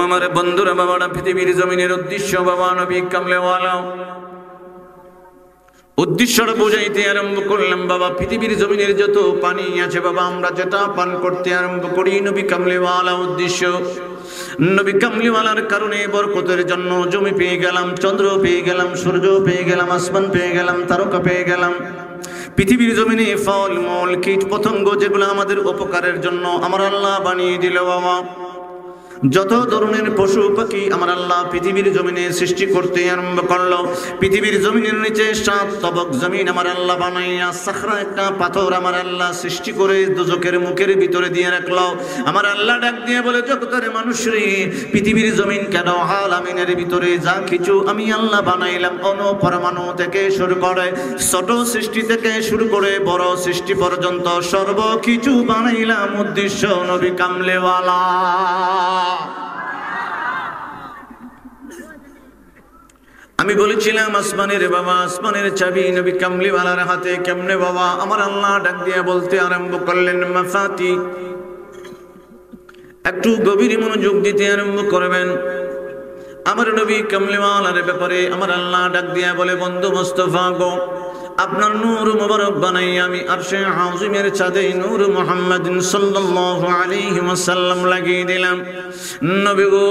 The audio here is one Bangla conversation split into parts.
আমার বন্ধুরা বাবারা, পৃথিবীর জমিনের উদ্দেশ্য বাবা নবী কামলেওয়ালা উদ্দেশ্যটা বুঝাইতে আরম্ভ করলাম। বাবা পৃথিবীর জমিনের যত পানি আছে বাবা, আমরা যেটা পান করতে আরম্ভ করি নবী কামলেওয়ালা উদ্দেশ্য। নবী কামলিওয়ালার কারণে বরকতের জন্য জমি পেয়ে গেলাম, চন্দ্র পেয়ে গেলাম, সূর্য পেয়ে গেলাম, আসমান পেয়ে গেলাম, তারকা পেয়ে গেলাম। পৃথিবীর জমিনে ফল মূল কীট পতঙ্গ যেগুলো আমাদের উপকারের জন্য আমার আল্লাহ বানিয়ে দিল বাবা। যত ধরনের পশু পাখি আমার আল্লাহ পৃথিবীর জমিনে সৃষ্টি করতে আরম্ভ করলো। পৃথিবীর জমিনের নিচে 7 তবক জমিন আমার আল্লাহ বানাইয়া সাখরা একটা পাথর আমার আল্লাহ সৃষ্টি করে দোজখের মুখের ভিতরে দিয়ে রাখলো। আমার আল্লাহ ডাক দিয়ে বলে, জগতের মানুষরে পৃথিবীর জমিন কেন আলামিনের ভিতরে যা কিছু আমি আল্লাহ বানাইলাম, অণু পরমাণু থেকে শুরু করে ছোট সৃষ্টি থেকে শুরু করে বড় সৃষ্টি পর্যন্ত সর্বকিছু বানাইলাম উদ্দেশ্য নবী কামলেওয়ালা। আমি বলেছিলাম আসমানের বাবা, আসমানের চাবি নবী কামলিওয়ালার হাতে। কেমনে বাবা? আমার আল্লাহ ডাক দিয়ে বলতে আরম্ভ করলেন মাফাতি। একটু গভীর মনোযোগ দিতে আরম্ভ করবেন। আমার নবী কামলিওয়ালার ব্যাপারে আমার আল্লাহ ডাক দিয়ে বলে, বন্ধু মুস্তাফা গো, আপনার নূর মুবারক বানাই আমি আরশে আজিমের ছাদে নূর মুহাম্মাদিন সাল্লাল্লাহু আলাইহি ওয়াসাল্লাম লাগিয়ে দিলাম। নবী গো,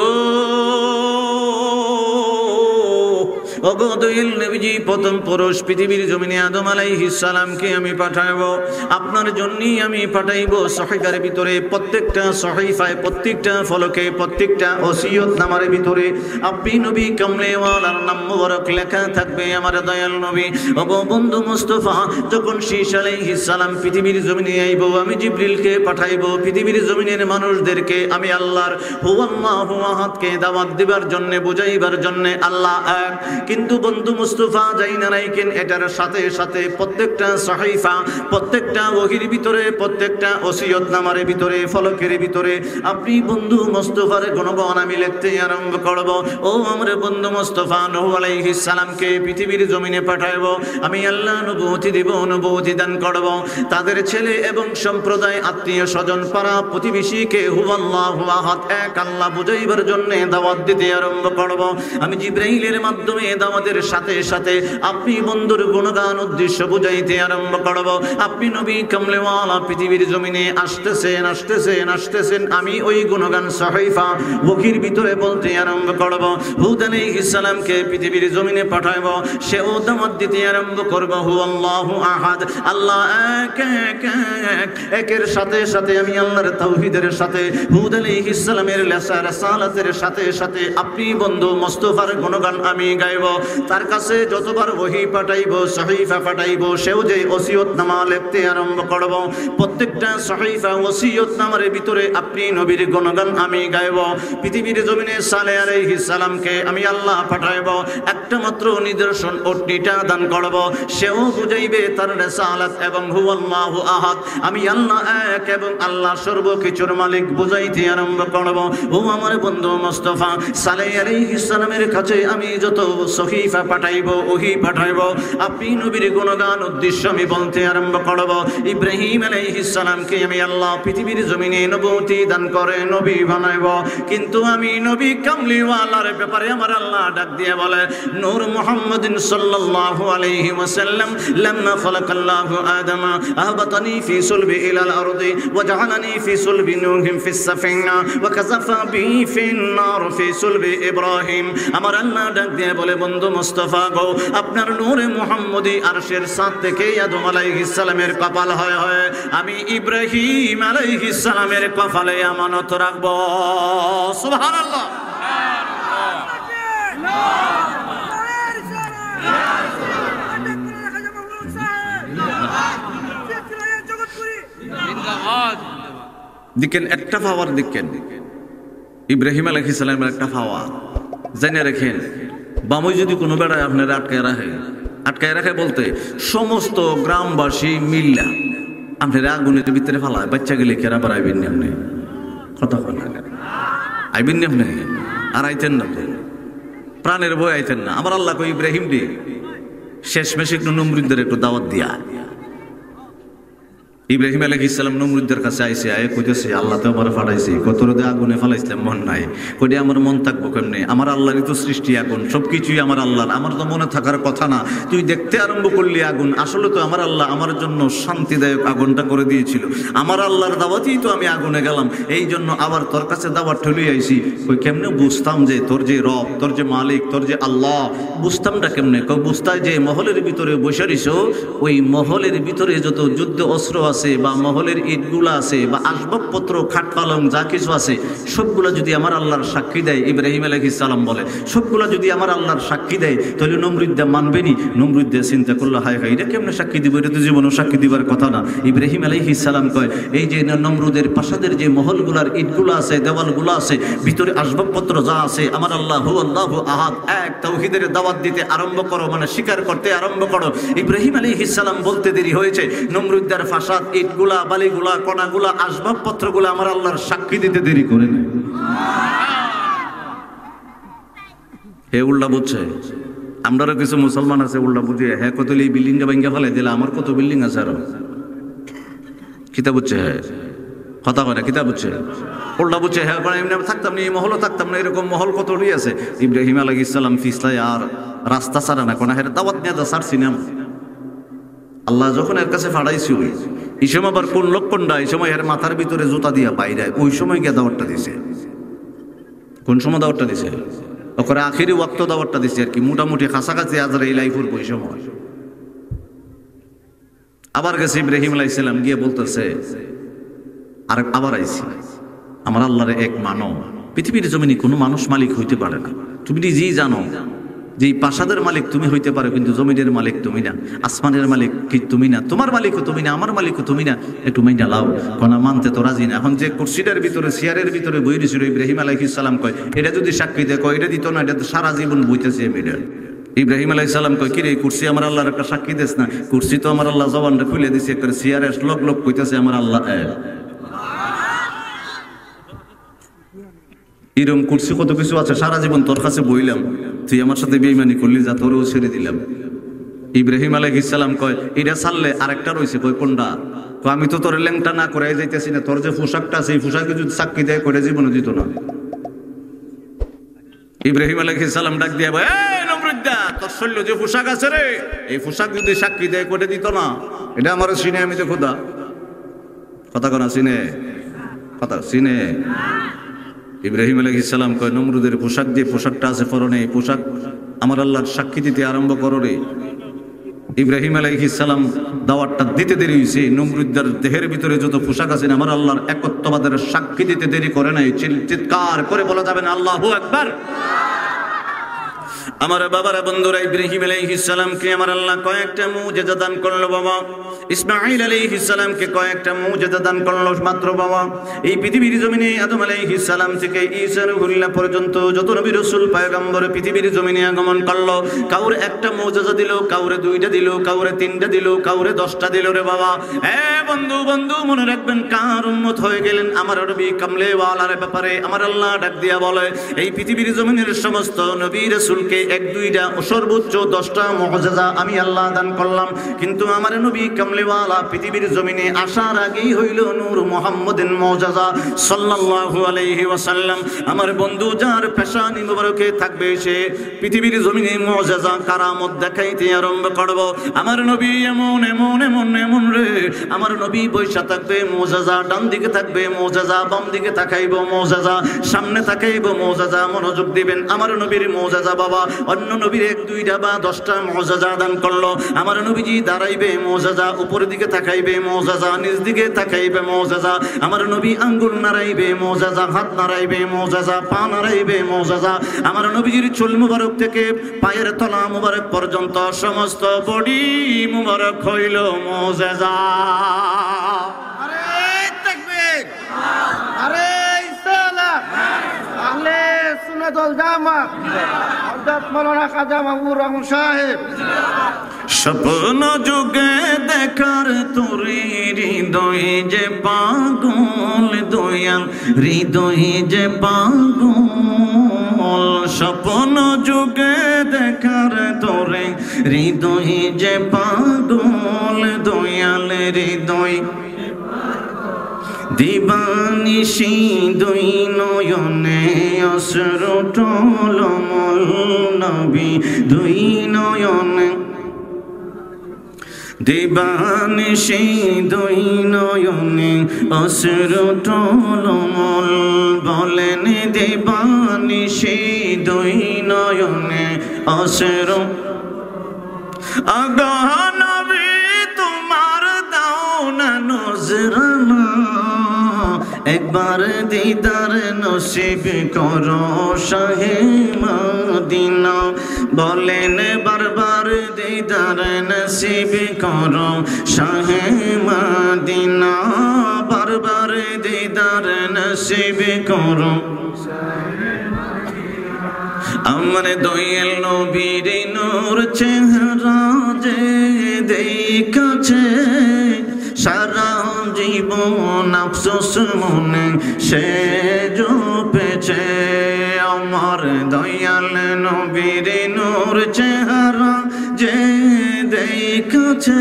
অগদইল নবীজি প্রথম পুরুষ পৃথিবীর জমিনে আদম আলাইহিস সালামকে আমি পাঠাবো। আপনার জন্যই আমি পাঠাইবো সহিফার ভিতরে, প্রত্যেকটা সহিফায়, প্রত্যেকটা ফলকে, প্রত্যেকটা ওসিয়ত নামার ভিতরে আপনি নবী কামলেওয়ালার নাম মুবারক লেখা থাকবে। আমার দয়াল নবী ওগো বন্ধু মুস্তাফা, যখন শীষ আলাইহিস সালাম পৃথিবীর জমিনে আইব, আমি জিবরিলকে পাঠাইবো পৃথিবীর জমিনের মানুষদেরকে আমি আল্লাহর হুয়াল্লাহু আহাদকে দাওয়াত দিবার জন্য, বুঝাইবার জন্য আল্লাহ এক। কিন্তু বন্ধু মুস্তাফা যাই না রাইকেন, এটার সাথে সাথে প্রত্যেকটা সহিফা, প্রত্যেকটা ওহির ভিতরে, প্রত্যেকটা ওসিয়ত নামার ভিতরে, ফলকের ভিতরে আপনি বন্ধু মুস্তাফার গুণগান আমি লিখতে আরম্ভ করব। ও আমার বন্ধু মুস্তাফা নূহ আলাইহিস সালামকে পৃথিবীর জমিনে পাঠাবো। আমি আল্লাহ নবুয়তি দেব, নবুয়তি দান করব। তাদের ছেলে এবং সম্প্রদায়, আত্মীয় স্বজন, পাড়া প্রতিবেশীকে হুয়াল্লাহু আহাদ এক আল্লাহ বুঝাইবার জন্য দাওয়াত দিতে আরম্ভ করব। আমি জিবরাইলের মাধ্যমে দাওয়াতের সাথে সাথে আপনি বন্ধুর গুণগান উদ্দেশ্য বুঝাইতে আরম্ভ করব। আপনি নবী কামলেওয়ালা পৃথিবীর জমিনে আসতেছেন, আসতেছেন, আসতেছেন, আমি ওই গুণগান সহিফা ওহির ভিতরে বলতে আরম্ভ করব। হুদ আলাইহিস সালামকে পৃথিবীর জমিনে পাঠাবো, সেও দাওয়াত দিতে আরম্ভ করব হুয়াল্লাহু আহাদ, আল্লাহ এক এক এক। একের সাথে সাথে আমি আল্লাহর তাওহীদের সাথে হুদ আলাইহিস সালামের রিসালাতের সাথে সাথে আপনি বন্ধু মুস্তাফার গুণগান আমি গাইব। তার কাছে যতবার ওহী পাঠাইব, সহিফা পাঠাইব, সেও যে ওসিয়ত নামা লিখতে আরম্ভ করব। প্রত্যেকটা সহিফা ওসিয়ত নামার ভিতরে আপনি নবীর গুণগান আমি গাইব। পৃথিবীর জমিনে সালেহ আলাইহিস সালামকে আমি আল্লাহ পাঠাইব, একটা মাত্র নিদর্শন ওটিটা দান করব, সেও বুঝাইবে তার রিসালাত এবং হুয়াল্লাহু আহাদ, আমি আল্লাহ এক এবং আল্লাহ সর্বকিছুর মালিক বুঝাইতে আরম্ভ করব। ও আমার বন্ধু মুস্তাফা, সালেহ আলাইহিস সালামের কাছে আমি যত সহিফা পাঠাইব, ওহী পাঠাইব, আপনি নবীর গুণগান উদ্দেশ্য আমি বলতে আরম্ভ করব। ইব্রাহিম আলাইহিস সালামকে আমি আল্লাহ পৃথিবীর জমিনে নবুয়তি দান করে নবী বানাইব। কিন্তু আমি নবী কামলিওয়ালার ব্যাপারে আমার আল্লাহ ডাক দিয়ে বলে, নূর মুহাম্মাদিন সাল্লাল্লাহু আলাইহি ওয়াসাল্লাম লাম্মা খালাকাল্লাহু আদামা আহবাতানি ফি সুলবি ইলাল আরদি ওয়া জাআলানি ফি সুলবি নূহিন ফিস সাফিনা ওয়া কাযাফা বি ফিন নার ফি সুলবি ইব্রাহিম। আমার আল্লাহ ডাক দিয়ে বলে, বন্ধু মুস্তাফা গো, আপনার নূরে মুহাম্মদি আরশের ছাদ থেকে আদম আলাইহিস সালামের কপাল হয় হয় আমি ইব্রাহিম আলাইহিস সালামের কপালে আমানত রাখব। সুবহানাল্লাহ। দেখেন একটা পাওয়ার, দেখেন ইব্রাহিম আলাইহিস সালামের একটা পাওয়ার জেনে রাখেন। বামুই যদি কোনো বেড়ায় আপনারা আটকায় রাখে বলতে সমস্ত গ্রামবাসী মিল্লা আপনারা আগুনের ভিতরে ফেলায়, বাচ্চা গেলে কেরা আবার আইবেন না, আপনি কথা বলেন আইবেন না, আপনি আর আইতেন না, প্রাণের বই আইতেন না। আমার আল্লাহ কই ইব্রাহিম ডে শেষ মেশে একটু নমরুদদের একটু দাওয়াত দিয়া ইব্রাহিম আলাইহিস সালাম নমরুদের কাছে আইসে আয় কইতেছে আল্লাহ তো আমার ফাটাইছে কত রোদে আগুনে ফালাইছিলাম মন নাই কইতে আমার মন থাকবো কেমনে আমার আল্লাহরই তো সৃষ্টি আগুন সবকিছুই আমার আল্লাহর আমার তো মনে থাকার কথা না তুই দেখতে আরম্ভ করলি আগুন আসলে তো আমার আল্লাহ আমার জন্য শান্তিদায়ক আগুনটা করে দিয়েছিল আমার আল্লাহর দাওয়াতেই তো আমি আগুনে গেলাম এই জন্য আবার তোর কাছে দাওয়াত ঠেলে আইছি কই কেমনে বুঝতাম যে তোর যে রব তোর যে মালিক তোর যে আল্লাহ বুঝতামটা কেমনে কই বুঝতাই যে মহলের ভিতরে বসে রইছো ওই মহলের ভিতরে যত যুদ্ধ অস্ত্র আছে বা মহলের ইটগুলা আছে বা আসবাবপত্র খাট পালং যা কিছু আছে সবগুলা যদি আমার আল্লাহর সাক্ষী দেয় ইব্রাহিম আলাইহিস সালাম বলে সবগুলা যদি আমার আল্লাহর সাক্ষী দেয় তাহলে নমরুদ্দা মানবেনি নমরুদ্দা চিন্তা করলো হায় হায় এটা কেমনে সাক্ষী দিব এটা তো জীবনেও সাক্ষী দিবার কথা না ইব্রাহিম আলাইহিস সালাম কয় এই যে নমরুদের প্রাসাদের যে মহলগুলার ইটগুলা আছে দেওয়ালগুলা আছে ভিতরে আসবাবপত্র যা আছে আমার আল্লাহ হু আল্লাহু আহাদ এক তাওহীদের দাওয়াত দিতে আরম্ভ করো মানে স্বীকার করতে আরম্ভ করো ইব্রাহিম আলাইহিস সালাম বলতে দেরি হয়েছে নমরুদ্দার ফাসাদ ইটগুলা বালিগুলা কণাগুলা আসবাবপত্রগুলা আমার আল্লাহর সাক্ষী দিতে দেরি করে না হে উল্টা বুঝছে আমরাও কিছু মুসলমান আছে উল্টা বুঝে হ্যাঁ কত এই বিল্ডিংটা ভাঙ্গা ফেলাই দিলে আমার কত বিল্ডিং আছে আরো কিতা বুঝছে হ্যাঁ কথা কয় না কিতা বুঝছে উল্টা বুঝছে হ্যাঁ এমনি থাকতাম না এই মহলও থাকতাম না এরকম মহল কত আছে ইব্রাহিম আলাইহিস সালাম ফিসলাই আর রাস্তা ছাড়া না কোন হের দাওয়াত নিয়ে দা সারছি না আল্লাহ যখন এর কাছে ফাড়াইছি এই সময় আবার কোন লক্ষণটা এই সময় এর মাথার ভিতরে জুতা দিয়া বাইরে ওই সময় গিয়ে দাওয়াতটা দিছে কোন সময় দাওয়াতটা দিছে ওখানে আখিরি ওয়াক্ত দাওয়াতটা দিছে আর কি মোটামুটি কাছাকাছি আজরাইল আইফুর ওই সময় আবার গেছে ইব্রাহিম আলাইহিস সালাম গিয়ে বলতেছে আর আবার আইছি আমার আল্লাহর এক মানো পৃথিবীর জমিনে কোনো মানুষ মালিক হইতে পারে না তুমি নিজেই জানো যে প্রাসাদের মালিক তুমি হইতে পারো কিন্তু জমিনের মালিক তুমি না আসমানের মালিক কি তুমি না তোমার মালিকও তুমি না আমার মালিকও তুমি না একটু মাইনা লাও কোনা মানতে তো রাজি না এখন যে কুরসিটার ভিতরে চেয়ারের ভিতরে বই দিছিল ইব্রাহিম আলাইহিস সালাম কয় এটা যদি সাক্ষী দেয় কয় এটা দিত না এটা তো সারা জীবন বইতেছে মেয়েটা ইব্রাহিম আলাইহিস সালাম কয় কি রে কুরসি আমার আল্লাহর একটা সাক্ষী দেস না কুরসি তো আমার আল্লাহ জবানটা খুলে দিছে একটা চেয়ারে লোক লোক কইতেছে আমার আল্লাহ এরকম কুরসি কত কিছু আছে সারা জীবন তোর কাছে বইলাম তুই আমার সাথে বেঈমানি করলি যা তোরও ছেড়ে দিলাম ইব্রাহিম আলাইহিস সালাম কয় এটা ছাড়লে আরেকটা রয়েছে কয় কোনটা আমি তো তোর ল্যাংটা না করে যাইতেছি না তোর যে পোশাকটা আছে এই পোশাকে যদি সাক্ষী দেয় করে জীবনে দিত না ইব্রাহিম আলাইহিস সালাম ডাক দিয়ে এই নমরুদ্দা তোর শরীরে যে পোশাক আছে রে এই পোশাক যদি সাক্ষী দেয় করে দিত না এটা আমার সিনে আমি তো খোদা কথা কোনা সিনে কথা সিনে ইব্রাহিম আলাইহিস সালাম কয় নমরুদের পোশাক যে পোশাকটা আছে পরনে এই পোশাক আমার আল্লাহর সাক্ষী দিতে আরম্ভ করো রে ইব্রাহিম আলাইহিস সালাম দাওয়াতটা দিতে দেরি হয়েছে নমরুদের দেহের ভিতরে যত পোশাক আছে আমার আল্লাহর একত্ববাদের সাক্ষী দিতে দেরি করে নাই চিৎকার করে বলা যাবে না আল্লাহু আকবার আমার বাবারা বন্ধুরা ইব্রাহিম আলাইহিস সালামকে আমার আল্লাহ কয়েকটা মুজিজা দান করলো বাবা ইসমাঈল আলাইহিস সালামকে কয়েকটা মুজিজা দান করলো মাত্র বাবা এই পৃথিবীর জমিনে আদম আলাইহিস সালাম থেকে ঈসা রূহুল্লাহ পর্যন্ত যত নবী রাসূল পয়গম্বর পৃথিবীর জমিনে আগমন করলো কাউরে একটা মুজিজা দিল কাউরে দুইটা দিল কাউরে তিনটা দিল কাউরে 10টা দিল রে বাবা বন্ধু বন্ধু মনে রাখবেন কার উম্মত হয়ে গেলেন আমার নবী কামলেওয়ালার ব্যাপারে আমার আল্লাহ ডাক দিয়া বলে এই পৃথিবীর জমিনের সমস্ত নবী রাসূলকে এক দুইটা সর্বোচ্চ 10টা মুজিজা আমি আল্লাহ দান করলাম কিন্তু আমার নবী কামলেওয়ালা পৃথিবীর জমিনে আসার আগেই হইল নূর মুহাম্মদিন মুজিজা সাল্লাল্লাহু আলাইহি ওয়াসাল্লাম আমার বন্ধু যার পেশানি মুবারকে থাকবে সে পৃথিবীর জমিনে মুজিজা কারামত দেখাইতে আরম্ভ করব আমার নবী এমন এমন এমন এমন রে আমার নবী বৈশা থাকবে মুজিজা ডান দিকে থাকবে মুজিজা বাম দিকে তাকাইব মুজিজা সামনে তাকাইব মুজিজা মনোযোগ দিবেন আমার নবীর মুজিজা বাবা অন্য নবীর এক দুইটা বা 10টা মুজিজা দান করলো আমার নবীজি দাঁড়াইবে মুজিজা উপরের দিকে তাকাইবে মুজিজা নিচ দিকে তাকাইবে মুজিজা আমার নবী আঙ্গুল নাড়াইবে মুজিজা হাত নাড়াইবে মুজিজা পা নাড়াইবে মুজিজা আমার নবীজির চুল মুবারক থেকে পায়ের তলা মুবারক পর্যন্ত সমস্ত বডি মুবারক হইল মুজিজা আরে তাকবীর আরে ইসলাম আহলে সুন্নাত ওয়াল জামাত হযরত মাওলানা খাজা মাহমুদ রহমান সাহেব স্বপ্ন যুগে দেখার তোরে হৃদয় যে পাগল দয়াল হৃদয় যে পাগল স্বপ্ন যুগে দেখার তোরে হৃদয় যে পাগল দয়াল হৃদয় দিবানিশি দুই নয়নে অশ্রু টলমল নবী দুই নয়নে দিবানিশি দুই নয়নে অশ্রু টলমল বলেন দিবানিশি দুই নয়নে অশ্রু আগহ নবী তোমার দাও না নজরানা একবার দিদার নসিব করো শাহে মদিনা বলেন বারবার দিদার নসিব করো শাহে মদিনা বারবার দিদার নসিব করো আমার দয়াল নবীর নূর চেহারা যে দেখছে সারা জীবন আফসোস মনে সে জপেছে আমার দয়াল নবীর নূর চেহারা যে দেখছে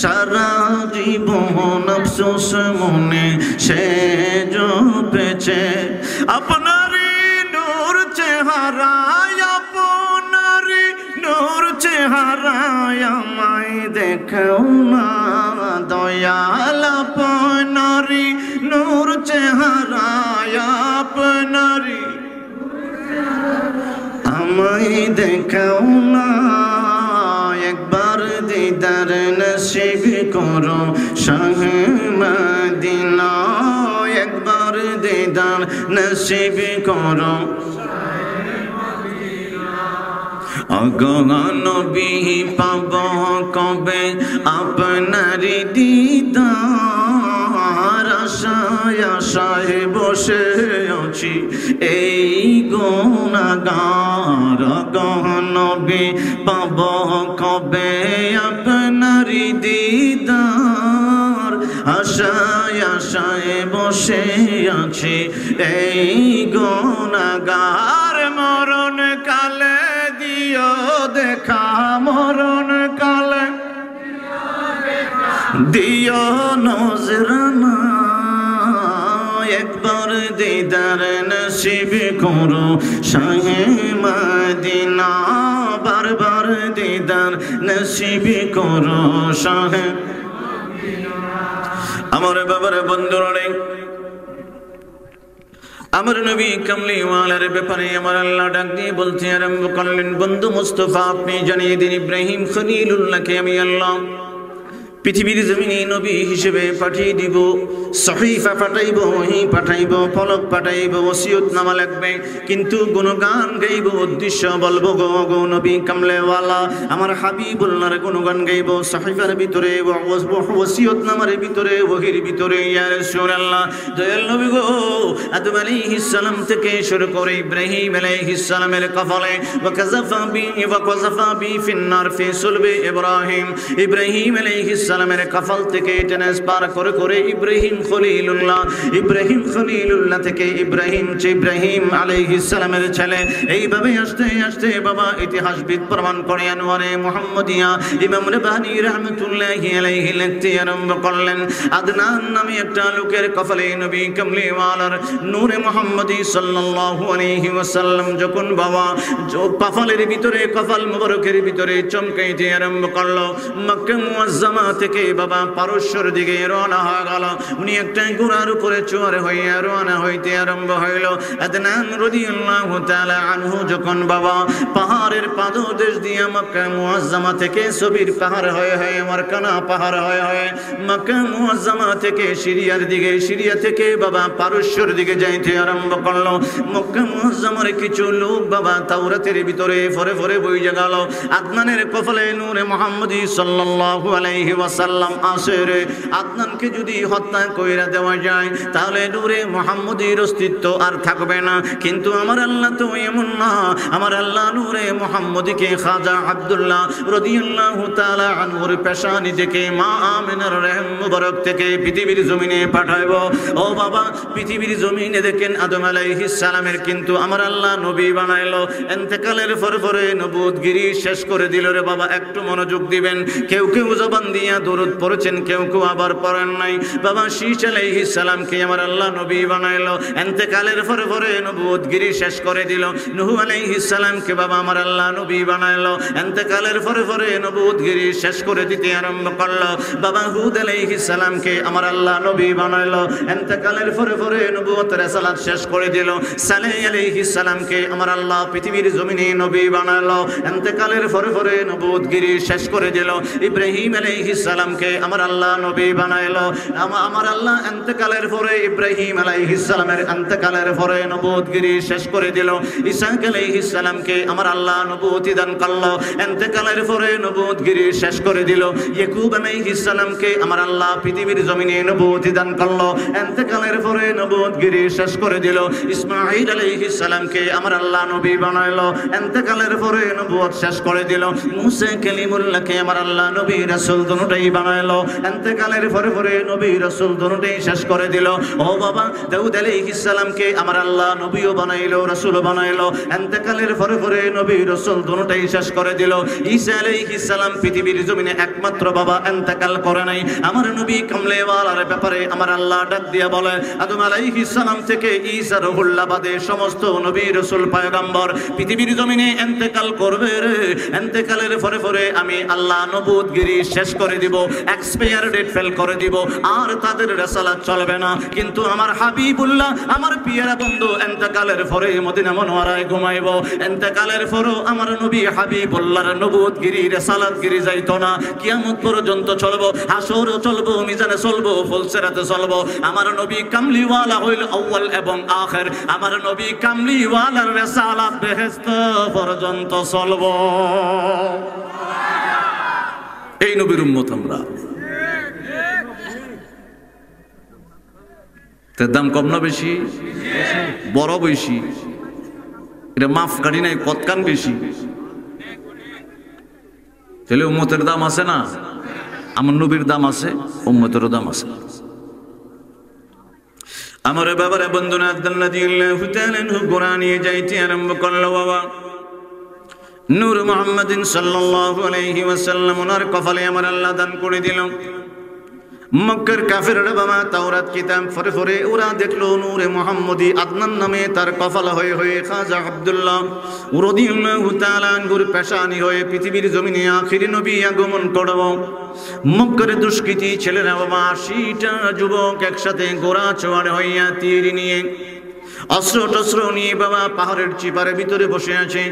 সারা জীবন আফসোস মনে সে জপেছে আপনারই নূর চেহারায় আপনারই নূর চেহারায় আমায় দেখো না দয়াল আপনারই নূর চেহারায় আপনারই আমায় দেখো না একবার দিদার নসিব করো শাহে মদিনা একবার দিদার নসিব করো অগো নবী পাব কবে আপনার দিদার আশায় আশায় বসে আছি এই গুনাহগার অগো নবী পাব কবে আপনার দিদার আশায় আশায় বসে আছি এই গুনাহগার মরণ কালে দিও দেখা মরণ কালে দিও নজরানা একবার দিদার নসিব করো শাহে মদিনা বারবার দিদার নসিব করো শাহে আমার বাবার বন্ধুরা আমার নবী কামলিওয়ালার ব্যাপারে আমার আল্লাহ ডাক দিয়ে বলতে আরম্ভ করলেন বন্ধু মুস্তাফা আপনি জানিয়ে দিন ইব্রাহিম খলিলুল্লাহকে আমি আল্লাহ পৃথিবীর জমিনে নবী হিসেবে পাঠিয়ে দিব সহিফা পাঠাইব ওহী পাঠাইব ফলক পাঠাইব ওসিয়তনামা লিখবে কিন্তু গুণগান গাইব উদ্দেশ্য বলবো গো গো নবী কামলেওয়ালা আমার হাবিবুল্লাহর গুণগান গাইব সহিফার ভিতরে ওসিয়তনামার ভিতরে ওহীর ভিতরে ইয়া রাসূলুল্লাহ দয়াল নবী গো আদম আলাইহিস সালাম থেকে শুরু করে ইব্রাহিম আলাইহিস সালামের কফলে ওয়াকাযাফা বি ফিন্নার ফি সুলবি ইব্রাহিম ইব্রাহিম আলাইহিস সালামের কফল থেকে ট্রান্সফার করে করে ইব্রাহিম খলিলুল্লাহ থেকে ইব্রাহিম আলাইহিস সালামের ছেলে এইভাবে আস্তে আস্তে বাবা ইতিহাসবিদ প্রমাণ করে আনোয়ারে মুহাম্মদিয়া ইমাম রাব্বানি রাহমাতুল্লাহি আলাইহি লিখতে আরম্ভ করলেন আদনান নামে একটা লোকের কফলে নবী কামলিওয়ালার নূরে মুহাম্মদি সাল্লাল্লাহু আলাইহি ওয়াসাল্লাম যখন বাবা কফলের ভিতরে কফল মুবারকের ভিতরে চমকাইতে আরম্ভ করলো মক্কা মুআজ্জামা থেকে বাবা পারস্যর দিকে রওনা হয়ে গেল উনি একটা ঘোড়ার উপরে চড় হয়ে রওনা হইতে আরম্ভ হইল আদনান রাদিয়াল্লাহু তাআলা আনহু যখন বাবা পাহাড়ের পাদদেশ দিয়ে মক্কা মুআজ্জামা থেকে সবির পাহাড় হয়ে হয়ে মারকানা পাহাড় হয়ে হয়ে মক্কা মুআজ্জামা থেকে সিরিয়ার দিকে সিরিয়া থেকে বাবা পারস্যর দিকে যাইতে আরম্ভ করলো মক্কা মুআজ্জামার কিছু লোক বাবা তাওরাতের ভিতরে ফরে ফরে বইয়া গেল আদনানের কফলে নূরে মুহাম্মদি সাল্লাল্লাহু আলাইহি ওয়াসাল্লাম আসরে আদনানকে যদি হত্যা কইরা দেওয়া যায় তাহলে নূরে মুহাম্মদির অস্তিত্ব আর থাকবে না কিন্তু আমার আল্লাহ তো এমন না আমার আল্লাহ নূরে মুহাম্মদিকে খাজা আব্দুল্লাহ রাদিয়াল্লাহু তাআলা আনহুর পেশানি থেকে মা আমিনার রহম মুবারক থেকে পৃথিবীর জমিনে পাঠাইবো ও বাবা পৃথিবীর জমিনে দেখেন আদম আলাইহিস সালামের কিন্তু আমার আল্লাহ নবী বানাইলো ইন্তেকালের পরে নবুয়তগিরি শেষ করে দিল রে বাবা একটু মনোযোগ দিবেন কেউ কেউ জবান দিয়া দরুদ পড়েছেন, কেউ কেউ আবার পড়েন নাই। বাবা শীষ আলাইহিস সালামকে আমার আল্লাহ নবী বানাইলো, ইন্তেকালের পরে পরে নবুয়তগিরি শেষ করে দিল। নূহ আলাইহিস সালামকে বাবা আমার আল্লাহ নবী বানাইলো, ইন্তেকালের পরে পরে নবুয়তগিরি শেষ করে দিতে আরম্ভ করলো। বাবা হুদ আলাইহিস সালামকে আমার আল্লাহ নবী বানাইলো, ইন্তেকালের পরে পরে নবুয়ত রিসালাত শেষ করে দিল। সালেহ আলাইহিস সালামকে আমার আল্লাহ পৃথিবীর জমিনে নবী বানালো, ইন্তেকালের পরে পরে নবুয়তগিরি শেষ করে দিল। ইব্রাহিম আলাইহিস সালামকে আমার আল্লাহ নবী বানাইলো, আমার আল্লাহ ইন্তেকালের পরে ইব্রাহিম আলাইহিস সালামের ইন্তেকালের পরে নবুয়তগিরি শেষ করে দিল। ইসহাক আলাইহিস সালামকে আমার আল্লাহ নবুয়তি দান করলো, ইন্তেকালের পরে নবুয়তগিরি শেষ করে দিল। ইয়াকুব আলাইহিস সালামকে আমার আল্লাহ পৃথিবীর জমিনে নবুয়তি দান করলো, ইন্তেকালের পরে নবুয়তগিরি শেষ করে দিল। ইসমাঈল আলাইহিস সালামকে আমার আল্লাহ নবী বানাইলো, ইন্তেকালের পরে নবুয়ত শেষ করে দিল। মুসা কালিমুল্লাহকে আমার আল্লাহ নবী রাসূল দুটোই বানাইলো, ইন্তেকালের পরে পরে নবী রাসূল দুটোই শেষ করে দিল। ও বাবা দাউদ আলাইহিস সালামকে আমার আল্লাহ নবীও বানাইলো, রাসূলও বানাইলো, ইন্তেকালের পরে পরে নবী রাসূল দুটোই শেষ করে দিল। ঈসা আলাইহিস সালাম পৃথিবীর জমিনে একমাত্র বাবা ইন্তেকাল করে নাই। আমার নবী কামলেওয়ালার ব্যাপারে আমার আল্লাহ ডাক দিয়ে বলে, আদম আলাইহিস সালাম থেকে ঈসা রুহুল্লাহ বাদে সমস্ত নবী রাসূল পয়গম্বর পৃথিবীর জমিনে ইন্তেকাল করবে রে। ইন্তেকালের পরে পরে আমি আল্লাহ নবুয়তগিরি শেষ করে দিব, এক্সপায়ার ডেট ফেল করে দিব, আর তাদের রিসালাত চলবে না। কিন্তু আমার হাবিবুল্লাহ আমার পিয়ারা বন্ধু ইন্তেকালের পরে মদিনা মুনাওয়ারায় ঘুমাইব, ইন্তেকালের পরেও আমার নবী হাবিবুল্লাহর নবুয়তগিরি রিসালাতগিরি যাইতো না। কিয়ামত পর্যন্ত চলবো, হাসর চলবো, মিজানে চলবো, ফুলসিরাতে চলবো। আমার নবী কামলিওয়ালা হইল আউয়াল এবং আখির, আমার নবী কামলিওয়ালার রিসালাত বেহেশত পর্যন্ত চলবো। এই নবীর উম্মত আমরা। তার দাম কম না বেশি? বড় বেশি, এটা মাফ কাটি নাই, কতকান বেশি। তাহলে উম্মতের দাম আছে না? আমার নবীর দাম আছে, উম্মতেরও দাম আছে। আমার বাবারে বন্ধুরা রাদিয়াল্লাহু তাআলা আনহু কোরআন নিয়ে যাইতে আরম্ভ করলো। বাবা নূর মুহাম্মাদিন সাল্লাল্লাহু আলাইহি ওয়াসাল্লাম ওনার কপালে আমার আল্লাহ দান করে দিল। মক্কার কাফেররা বাবা তাওরাত কিতাব পড়ে পড়ে ওরা দেখলো নূরে মুহাম্মদি আদনান নামে তার কপাল হয়ে হয়ে খাজা আব্দুল্লাহ রাদিয়াল্লাহু তাআলা আনহুর পেশানি হয়ে পৃথিবীর জমিনে আখিরি নবী আগমন করব। মক্কার দুষ্কৃতী ছেলেরা বাবা ৮০টা যুবক একসাথে ঘোড়া চড়ে হইয়া তীর নিয়ে অস্ত্র টস্ত্র নিয়ে বাবা পাহাড়ের চিপারের ভিতরে বসে আছে।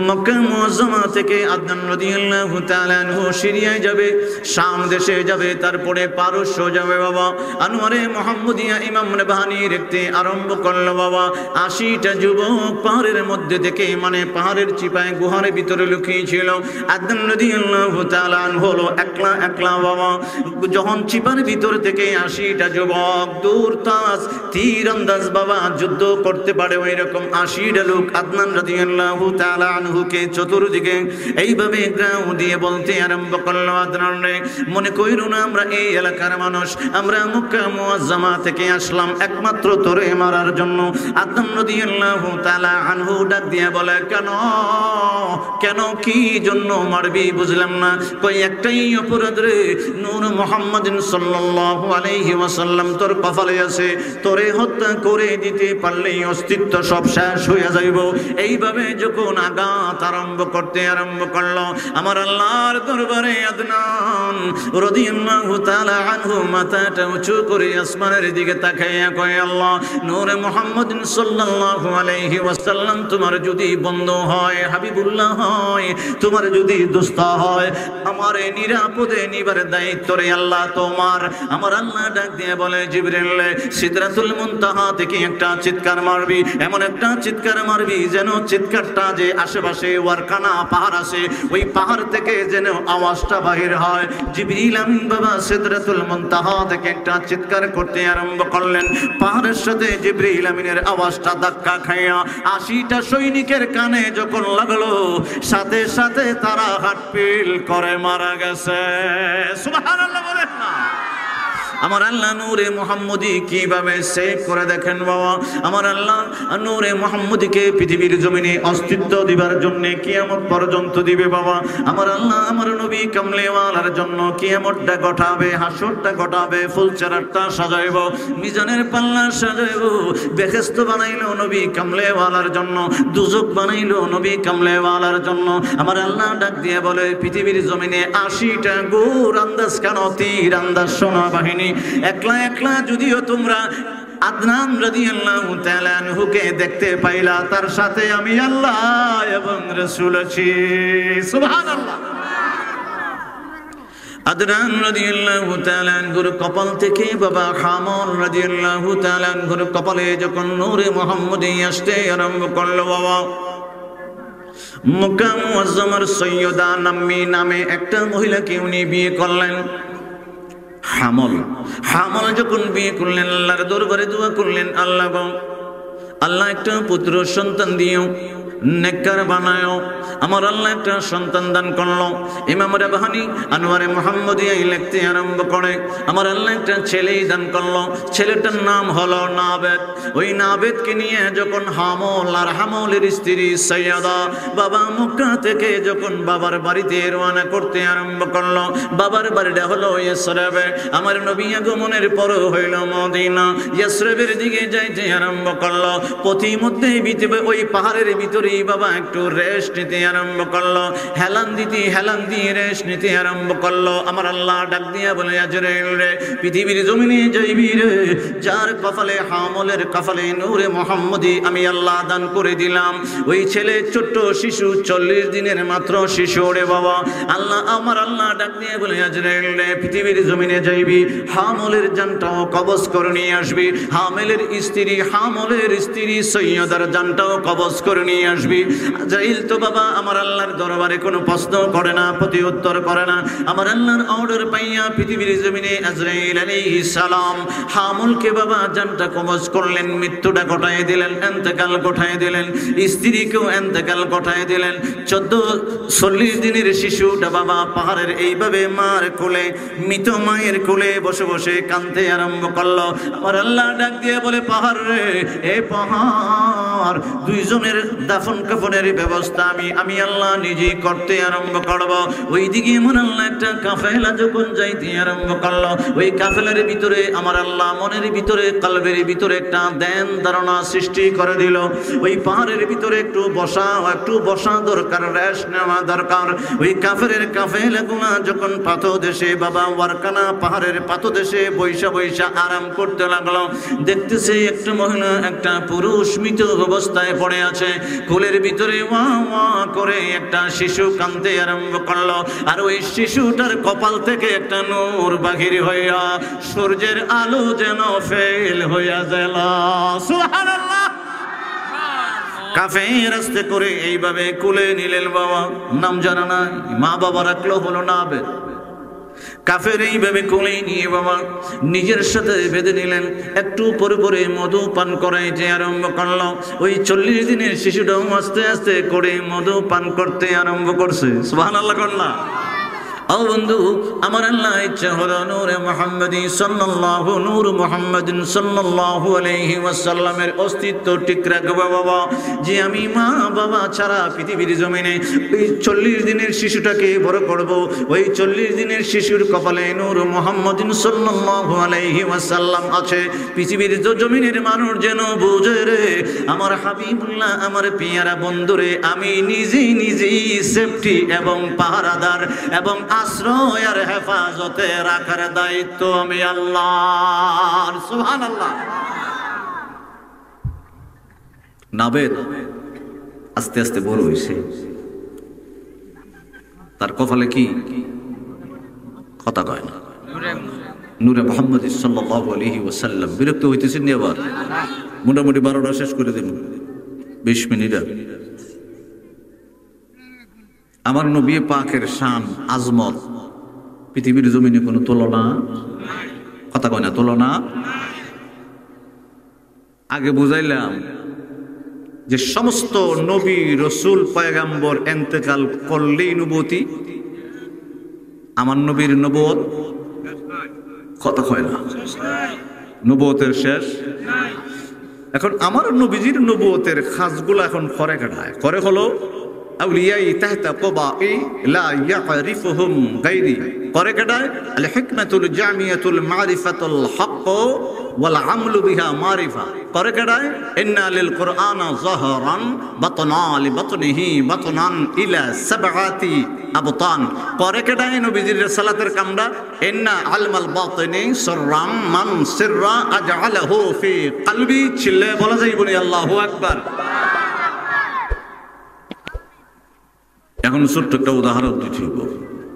মক্কা মুআজ্জামা থেকে আদনান রাদিয়াল্লাহু তাআলা আনহু সিরিয়ায় যাবে, শাম দেশে যাবে, তারপরে পারস্য যাবে। বাবা আনোয়ারে মুহাম্মদিয়া ইমাম নেবাহানি দেখতে আরম্ভ করলো। বাবা ৮০টা যুবক পাহাড়ের মধ্যে থেকে, মানে পাহাড়ের চিপায় গুহার ভিতরে লুকিয়ে ছিল। আদনান রাদিয়াল্লাহু তাআলা আনহু হলো একলা একলা। বাবা যখন চিপার ভিতর থেকে ৮০টা যুবক দূরতাস তীরন্দাজ বাবা যুদ্ধ করতে পারে, ওই রকম ৮০টা লোক আদনান রাদিয়াল্লাহু তাআলা আনহুকে চতুর্দিকে এইভাবে গ্রাউ দিয়ে বলতে আরম্ভ করলো, আদনান রে মনে কইরো না আমরা এই এলাকার মানুষ, আমরা মক্কা মুআজ্জামা থেকে আসলাম একমাত্র তোরে মারার জন্য। আদনান রাদিয়াল্লাহু তাআলা আনহু ডাক দিয়ে বলে, কেন কেন কি জন্য মারবি বুঝলাম না। কই একটাই অপরাধ রে, নূর মুহাম্মাদিন সাল্লাল্লাহু আলাইহি ওয়াসাল্লাম তোর কপালে আছে, তোরে হত্যা করে দিতে পারলে অস্তিত্ব সব শেষ হয়ে যাইব। এইভাবে যখন আঘাত আরম্ভ করতে আরম্ভ করলো আমার আল্লাহর দরবারে আদনান রাদিয়াল্লাহু তাআলা আনহু মাথাটা উঁচু করে আসমানের দিকে তাকাইয়া কয়, আল্লাহ নূরে মুহাম্মাদিন সাল্লাল্লাহু আলাইহি ওয়াসাল্লাম তোমার যদি বন্ধু হয়, হাবিবুল্লাহ হয়, তোমার যদি দোস্ত হয়, আমার নিরাপদে নিবার দায়িত্ব রে আল্লাহ তোমার। আমার আল্লাহ ডাক দিয়ে বলে, জিবরিল সিদরাতুল মুনতাহা থেকে একটা চিৎকার মারবি, এমন একটা চিৎকার মারবি যেন চিৎকারটা যে আশেপাশে ওয়ারকানা পাহাড় আছে ওই পাহাড় থেকে যেন আওয়াজটা বাহির হয়। জিবরিল আমিন বাবা সিদরাতুল মুনতাহা থেকে একটা চিৎকার করতে আরম্ভ করলেন। পাহাড়ের সাথে জিবরিল আমিনের আওয়াজটা ধাক্কা খাইয়া ৮০টা সৈনিকের কানে যখন লাগলো, সাথে সাথে তারা হাটপিল করে মারা গেছে। সুবহানাল্লাহ বলেন না? আমার আল্লাহ নূরে মুহাম্মদী কিভাবে সেভ করে দেখেন বাবা। আমার আল্লাহ নূরে মুহাম্মদীকে পৃথিবীর জমিনে অস্তিত্ব দিবার জন্য কিয়ামত পর্যন্ত দিবে বাবা। আমার আল্লাহ আমার নবী কামলেওয়ালার জন্য কিয়ামতটা ঘটাবে, হাসরটা ঘটাবে, ফুলচারাটা সাজাইব, মিজানের পাল্লা সাজাইব। বেহেশত বানাইলো নবী কামলেওয়ালার জন্য, দুজক বানাইলো নবী কামলেওয়ালার জন্য। আমার আল্লাহ ডাক দিয়ে বলে পৃথিবীর জমিনে 80টা গোর আন্দাজ কেন তীর আন্দাজ সোনা বাহিনী একলা একলা যদিও তোমরা আদনান রাদিয়াল্লাহু তাআলা আনহুকে দেখতে পাইলা, তার সাথে আমি আল্লাহ এবং রাসূল আছি। সুবহানাল্লাহ। আদনান রাদিয়াল্লাহু তাআলা আনহুর কপাল থেকে বাবা হামল রাদিয়াল্লাহু তাআলা আনহুর কপালে যখন নূরে মুহাম্মদী আসতে আরম্ভ করলো বাবা, মক্কা মুআজ্জামার সৈয়দা নাম্মি নামে একটা মহিলাকে উনি বিয়ে করলেন। হামল যখন বিয়ে করলেন আল্লাহর দরবারে দোয়া করলেন, আল্লাহ গো, আল্লাহ একটা পুত্র সন্তান দিও, নেককার বানায়ো। আমার আল্লাহ একটা সন্তান দান করলো। ইমাম রাব্বানি আনোয়ারে মুহাম্মদিয়া লিখতে আরম্ভ করে, আমার আল্লাহ একটা ছেলেই দান করলো, ছেলেটার নাম হলো নাবেদ। ওই নাবেদকে নিয়ে যখন হামল আর হামলের স্ত্রী সৈয়দা বাবা মক্কা থেকে যখন বাবার বাড়িতে রওনা করতে আরম্ভ করলো, বাবার বাড়িটা হলো ইয়াসরিবে, আমার নবী আগমনের পর হইল মদিনা। ইয়াসরিবের দিকে যাইতে আরম্ভ করলো, পথিমধ্যে ওই পাহাড়ের ভিতরে বাবা একটু রেস্ট নিতে আরম্ভ করলো, হেলান দিয়ে রেস্ট নিতে আরম্ভ করলো। আমার আল্লাহ ডাক দিয়া বলে, আজরাইল রে, পৃথিবীর জমিনে যাইবি রে, যার কপালে হামলের কপালে নূরে মুহাম্মদী আমি আল্লাহ দান করে দিলাম। ওই ছেলে ছোট্ট শিশু, 40 দিনের মাত্র শিশু রে বাবা। আমার আল্লাহ ডাক দিয়ে বলে, আজরাইল রে, পৃথিবীর জমিনে যাইবি, হামলের জানটাও কবজ করে নিয়ে আসবি, হামলের স্ত্রী সৈয়দার জানটাও কবজ করে নিয়ে আসবি। আজরাইল তো বাবা আমার আল্লাহর দরবারে কোনো প্রশ্ন করে না, প্রতি উত্তর করে না। আমার আল্লাহর অর্ডার পাইয়া পৃথিবীর জমিনে আজরাইল আলাইহিস সালাম হামলকে বাবা জানটা কবজ করলেন, মৃত্যুটা ঘটায় দিলেন, ইন্তেকাল ঘটায় দিলেন, স্ত্রীকেও ইন্তেকাল ঘটায় দিলেন। 40 দিনের শিশুটা বাবা পাহাড়ের এইভাবে মার কোলে, মৃত মায়ের কোলে বসে বসে কাঁদতে আরম্ভ করলো। আমার আল্লাহ ডাক দিয়ে বলে, পাহাড় রে, এ পাহাড়, দুইজনের দাফন কাফনের ব্যবস্থা আমি আল্লাহ নিজেই করতে আরম্ভ করব। ওইদিকে আমার আল্লাহ একটা কাফেলা যখন যাইতে আরম্ভ করলো, ওই কাফেলার ভিতরে আমার আল্লাহ মনের ভিতরে, কলবের ভিতরে একটা ধ্যান ধারণা সৃষ্টি করে দিল। ওই পাহাড়ের ভিতরে একটু বসা দরকার, রেস্ট নেওয়া দরকার। ওই কাফেলাগুলা যখন পাতদেশে বাবা ওয়ারকানা পাহাড়ের পাতদেশে বৈশা আরাম করতে লাগলো, দেখতেছে একটা মহিলা একটা পুরুষ মৃত অবস্থায় পড়ে আছে, কোলের ভিতরে ওয়া ওয়া করে একটা শিশু কাঁদতে আরম্ভ করলো। আর ওই শিশুটার কপাল থেকে একটা নূর বাহির হইয়া সূর্যের আলো যেন ফেল হইয়া গেল। সুবহানাল্লাহ। কাফের আস্তে করে এইভাবে কোলে নিলেন বাবা, নাম জানা নাই, মা বাবা রাখলো হলো নাবেদ। কাফের এইভাবে কোলে নিয়ে বাবা নিজের সাথে বেঁধে নিলেন, একটু পরে পরে মধু পান করাইতে আরম্ভ করলো। ওই 40 দিনের শিশুটাও আস্তে আস্তে করে মধু পান করতে আরম্ভ করছে। সুবহানাল্লাহ কন্যা। ও বন্ধু, আমার আল্লাহ ইচ্ছা হলো নূরে মুহাম্মদী সাল্লাল্লাহু নূর মুহাম্মাদিন সাল্লাল্লাহু আলাইহি ওয়াসাল্লামের অস্তিত্ব ঠিক রাখবো বাবা। যে আমি মা বাবা ছাড়া পৃথিবীর জমিনে ওই 40 দিনের শিশুটাকে বড় করব। ওই 40 দিনের শিশুর কপালে নূর মুহাম্মাদিন সাল্লাল্লাহু আলাইহি ওয়াসাল্লাম আছে। পৃথিবীর জমিনের মানুষ যেন বুঝে রে, আমার হাবিবুল্লাহ, আমার পিয়ারা বন্ধুরে, আমি নিজেই সেফটি এবং পাহারাদার এবং আশ্রয় আর হেফাজতে রাখার দায়িত্ব আমি আল্লাহর। সুবহানাল্লাহ। নাবেদ আস্তে আস্তে বড় হইছে, তার কপালে কি কথা কয় না, নূরে মুহাম্মদ সাল্লাল্লাহু আলাইহি ওয়াসাল্লাম। বিরক্ত হইতেছেন নি? আবার মোটামুটি 12টা শেষ করে দিন, 20 মিনিট। আমার নবী পাকের শান আজমত পৃথিবীর জমিনে কোনো তুলনা, কথা কয় না, তুলনা। আগে বুঝাইলাম যে সমস্ত নবী রসুল পয়গাম্বর ইন্তেকাল করলেই নবুয়তি, আমার নবীর নবুয়ত কথা হয় না, নবুয়তের শেষ। এখন আমার নবীজির নবুয়তের খাসগুলো এখন করে কাটায়, করে হলো আউলিয়াই তাহতা কবাই লা ইয়ারিফুহুম গায়রি, করে কাটায় আল হিকমাতুল জামিয়াতুল মারিফাতুল হক ওয়াল আমলু বিহা মারিফা, করে কাটায় ইন্না লিল কুরআনা যাহরান বাতনা লিবাতনিহি বাতনান ইলা সাবআতি আবতান, করে কাটায় নবীজির সালাতের কামড়া ইন্না আলমাল বাতিনি সিররাম মান সিররা আজআলাহু ফি কলবি, চিল্লে বলা যায় বলি আল্লাহু আকবার। এখন ছোট্ট একটা উদাহরণ দিচ্ছি,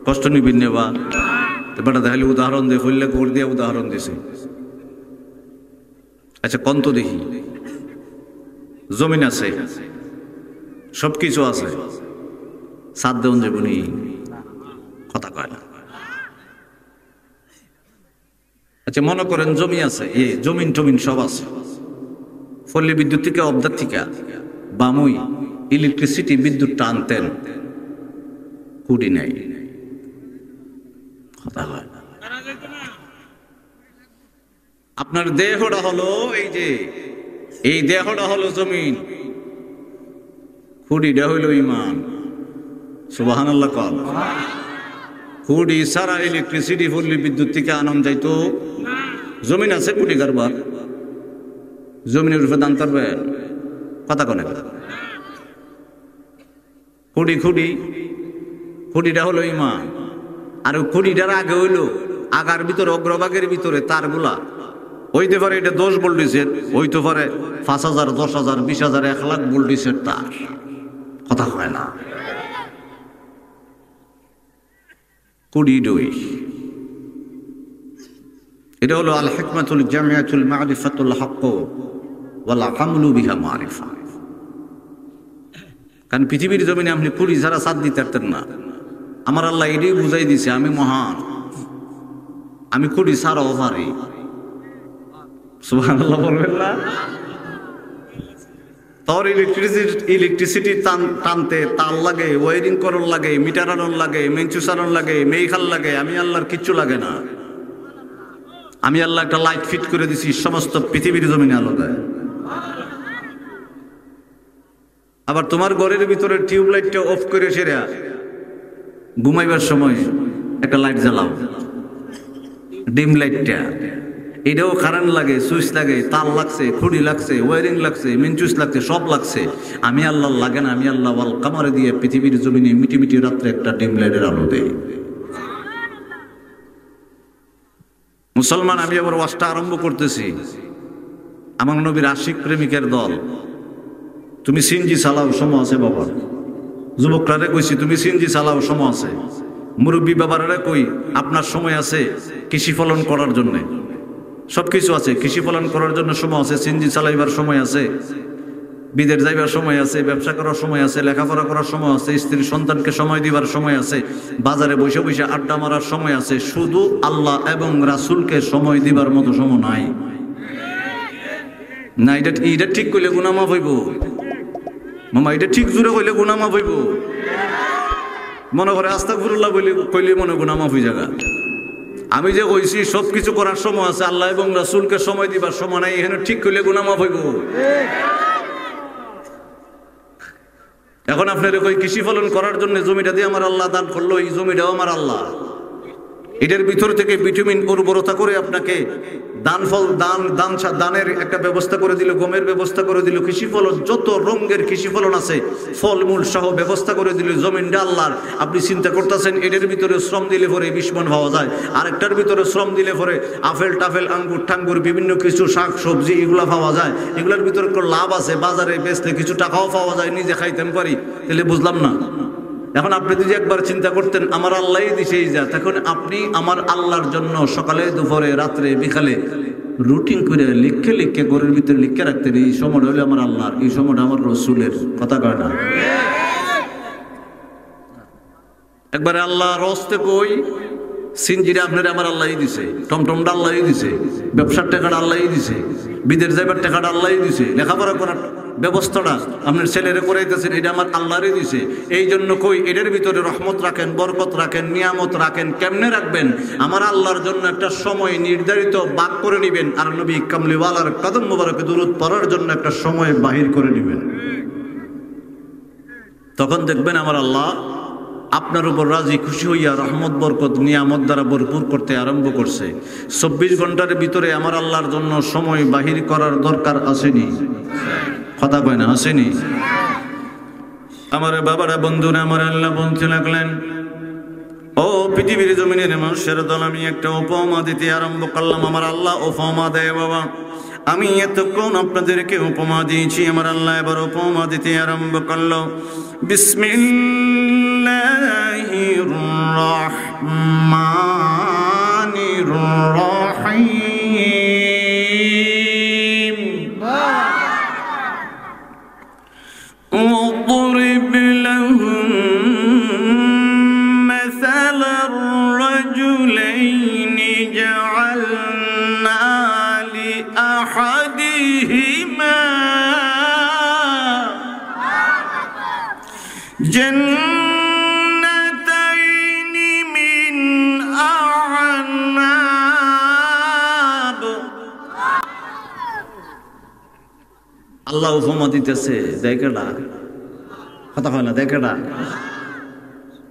কষ্ট নিবিন নেবা বেটা দেখালি উদাহরণ দিয়ে হইলে কোর দিয়ে উদাহরণ দিছে। আচ্ছা কন্ত দেখি, জমিন আছে, সবকিছু আছে, সাত দেউন যাবনি, কথা কয় না। আচ্ছা মনে করেন জমি আছে, জমিন টমিন সব আছে, পল্লী বিদ্যুৎ থেকে অবদার থেকে বামুই ইলেকট্রিসিটি বিদ্যুৎ টানতেন, কুড়ি নাই, কথা হয় না। আপনার দেহটা হলো এই যে এই দেহটা হলো জমিন, খুঁড়িটা হইল ইমান, সুবহানাল্লাহ কল। খুঁড়ি সারা ইলেকট্রিসিটি পল্লী বিদ্যুৎ থেকে আনন্দ যাইতো, জমিন আছে কুটি কারবার, জমিনের রূপে দান করবেন, কথা কনে খুঁড়ি খুঁড়ি খুঁড়িটা হলো ইমান। আর খুঁড়িটার আগে হইলো আগার ভিতরে অগ্রভাগের ভিতরে তারগুলা হইতে পারে এটা 10 ভোল্টেজের, হইতে পারে 5,000 10,000 20,000 1 লাখ ভোল্টেজের তার, কথা হয় না। কুড়ি ডই, এটা হলো আল হিকমাতুল জামিয়াতুল মারিফাতুল হক ওয়াল আমলু বিহা মারিফা। কারণ পৃথিবীর জমিনে আপনি কুড়ি ছাড়া সাথ দিতে পারতেন না। আমার আল্লাহ এটাই বুঝাই দিছে আমি মহান, আমি কুড়ি ছাড়াও পারি, সুবহানাল্লাহ বলবেন না। তোর ইলেকট্রিসিটি টানতে তার লাগে, ওয়ারিং করন লাগে, মিটার আনন লাগে, মেনচুস আনন লাগে, মেইখাল লাগে, আমি আল্লাহর কিচ্ছু লাগে না। আমি আল্লাহ একটা লাইট ফিট করে দিছি সমস্ত পৃথিবীর জমিনে আলো দেয়। আবার তোমার ঘরের ভিতরে টিউব লাইটটা অফ করে সেরা ঘুমাইবার সময় একটা লাইট জ্বালাও, ডিম লাইটটা, এটাও কারেন্ট লাগে, সুইচ লাগে, তার লাগছে, খুঁড়ি লাগছে, ওয়ারিং লাগছে, মেনচুস লাগছে, সব লাগছে। আমি আল্লাহ লাগে না, আমি আল্লাহ ওয়াল কামারে দিয়ে পৃথিবীর জমিনে মিটি মিটি রাত্রে একটা ডিম লাইটের আলো দেয়। মুসলমান আমি আবার ওয়াজটা আরম্ভ করতেছি, আমার নবীর আশিক প্রেমিকের দল, তুমি সিনজি চালাও, সময় আছে বাবা। যুবকরা কইছি তুমি সিনজি চালাও, সময় আছে। মুরব্বী বাবারা কই আপনার সময় আছে কৃষি ফলন করার জন্য, সবকিছু আছে, কৃষি ফলন করার জন্য সময় আছে, সিনজি চালাইবার সময় আছে, বিদেশ যাইবার সময় আছে, ব্যবসা করার সময় আছে, লেখাপড়া করার সময় আছে, স্ত্রী সন্তানকে সময় দিবার সময় আছে, বাজারে বসে বসে আড্ডা মারার সময় আছে। শুধু আল্লাহ এবং রাসূলকে সময় দিবার মতো সময় নাই না। এটা ঠিক কইলে গুনাহ মাফ হইব মামা, এটা ঠিক জোরে কইলে গুনাহ মাফ হইব। মনে করে আস্তাগফিরুল্লাহ কইলে মনে গুনাহ মাফ হয়ে যাবে। আমি যে কইছি সবকিছু করার সময় আছে, আল্লাহ এবং রাসূলকে সময় দিবার সময় নাই, এখানে ঠিক কইলে গুনাহ মাফ হইব। এখন আপনারা কই কৃষি ফলন করার জন্য জমিটা দিয়ে আমার আল্লাহ দান করলো, এই জমিটাও আমার আল্লাহ, এটার ভিতর থেকে ভিটামিন উর্বরতা করে আপনাকে দানের একটা ব্যবস্থা করে দিল, গমের ব্যবস্থা করে দিল, কৃষি ফলন যত রঙের কৃষি ফলন আছে ফলমূল সহ ব্যবস্থা করে দিল। জমিনটা আল্লাহর, আপনি চিন্তা করতেছেন এটার ভিতরে শ্রম দিলে পরে 20 মণ পাওয়া যায়, আরেকটার ভিতরে শ্রম দিলে পরে আপেল টাফেল আঙ্গুর ঠাঙ্গুর বিভিন্ন কিছু শাক সবজি এগুলা পাওয়া যায়, এগুলোর ভিতরে লাভ আছে, বাজারে বেচলে কিছু টাকাও পাওয়া যায়, নিজে খাইতে পারি। তাহলে বুঝলাম না। এখন আপনি যদি একবার চিন্তা করতেন আমার আল্লাহই দিছেই যা, তখন আপনি আমার আল্লাহর জন্য সকালে দুপুরে রাত্রে বিকালে রুটিন করে লিখে লিখে ঘরের ভিতরে লিখে রাখতেন, এই সময়টা হলো আমার আল্লাহর, এই সময়টা আমার রসুলের, কথা কয় না। একবারে আল্লাহ রস্তে কই সিনজিরা আপনার আমার আল্লাহই দিছে, টমটমটা আল্লাহই দিছে, ব্যবসার টাকাটা আল্লাহই দিছে, বিদেশ যাইবার টাকাটা আল্লাহই দিছে, লেখাপড়া করার ব্যবস্থাটা আপনার ছেলেরে করাইতেছেন, এটা আমার আল্লাহরই দিছে। এই জন্য কই এটার ভিতরে রহমত রাখেন, বরকত রাখেন, নিয়ামত রাখেন। কেমনে রাখবেন? আমার আল্লাহর জন্য একটা সময় নির্ধারিত বাক করে নেবেন, আর নবী কামলিওয়ালার কদম মোবারকে দুরূদ পড়ার জন্য একটা সময় বাহির করে নেবেন। তখন দেখবেন আমার আল্লাহ আপনার উপর রাজি খুশি হইয়া রহমত বরকত নিয়ামত দ্বারা ভরপুর করতে আরম্ভ করছে। 24 ঘন্টার ভিতরে আমার আল্লাহর জন্য সময় বাহির করার দরকার আসেনি? কথা কয় না, আসেনি? আমার বাবারা, বন্ধুরা, আমার আল্লাহ বলতে লাগলেন, ও পৃথিবীর জমিনের মানুষের দল, আমি একটা উপমা দিতে আরম্ভ করলাম। আমার আল্লাহ উপমা দেয় বাবা। আমি এতক্ষণ আপনাদেরকে উপমা দিয়েছি, আমার আল্লাহ এবার উপমা দিতে আরম্ভ করলো। বিসমিল্লাহির রহমানির রহিম। واضرب لهم مثل الرجلين جعلنا لأحدهما جنتين من أعناب। আল্লাহ উপমা দিতেছে, দেখেটা কথা হয় না, দেখেটা